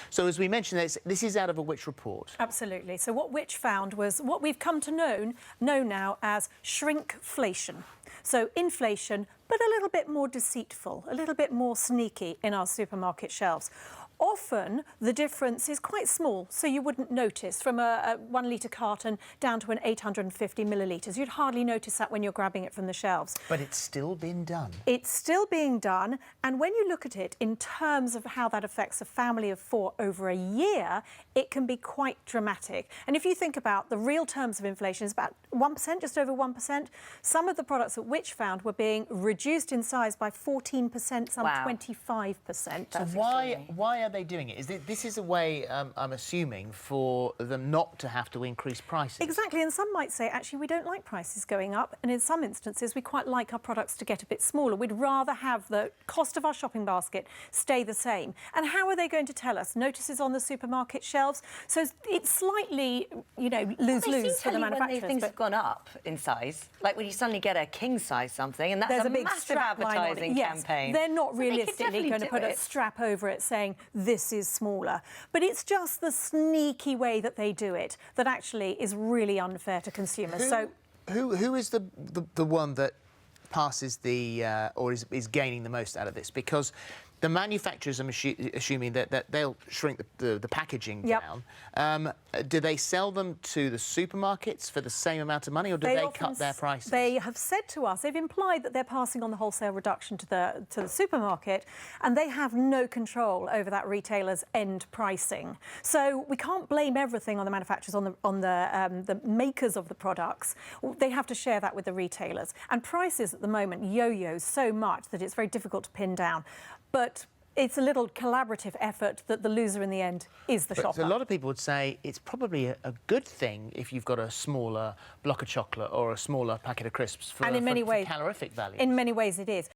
So as we mentioned, this is out of a Which report? Absolutely. So what Which found was what we've come to know now as shrinkflation. So inflation, but a little bit more deceitful, a little bit more sneaky in our supermarket shelves. Often the difference is quite small, so you wouldn't notice from a 1 litre carton down to an 850 millilitres. You'd hardly notice that when you're grabbing it from the shelves. But it's still been done. It's still being done, and when you look at it in terms of how that affects a family of 4 over a year, it can be quite dramatic. And if you think about the real terms of inflation, is about 1%, just over 1%. Some of the products that Which found were being reduced in size by 14%, some 25%. So why are they doing it? This is a way, I'm assuming, for them not to have to increase prices? Exactly, and some might say, actually, we don't like prices going up, and in some instances, we quite like our products to get a bit smaller. We'd rather have the cost of our shopping basket stay the same. And how are they going to tell us? Notices on the supermarket shelves? So it's slightly, you know, lose-lose for the manufacturers. When things have gone up in size, like when you suddenly get a king-size something, and that's a big massive advertising campaign. They're not realistically going to put a strap over it saying this is smaller. But it's just the sneaky way that they do it that actually is really unfair to consumers. Who is the one that passes the or is gaining the most out of this? Because the manufacturers are assuming that they'll shrink the packaging down. Do they sell them to the supermarkets for the same amount of money, or do they cut their prices? They have said to us, they've implied that they're passing on the wholesale reduction to the supermarket, and they have no control over that retailer's end pricing. So we can't blame everything on the manufacturers, on the makers of the products. They have to share that with the retailers. And prices at the moment yo-yo so much that it's very difficult to pin down. But it's a little collaborative effort that the loser in the end is the shopper. So a lot of people would say it's probably a good thing if you've got a smaller block of chocolate or a smaller packet of crisps for calorific value. In many ways it is.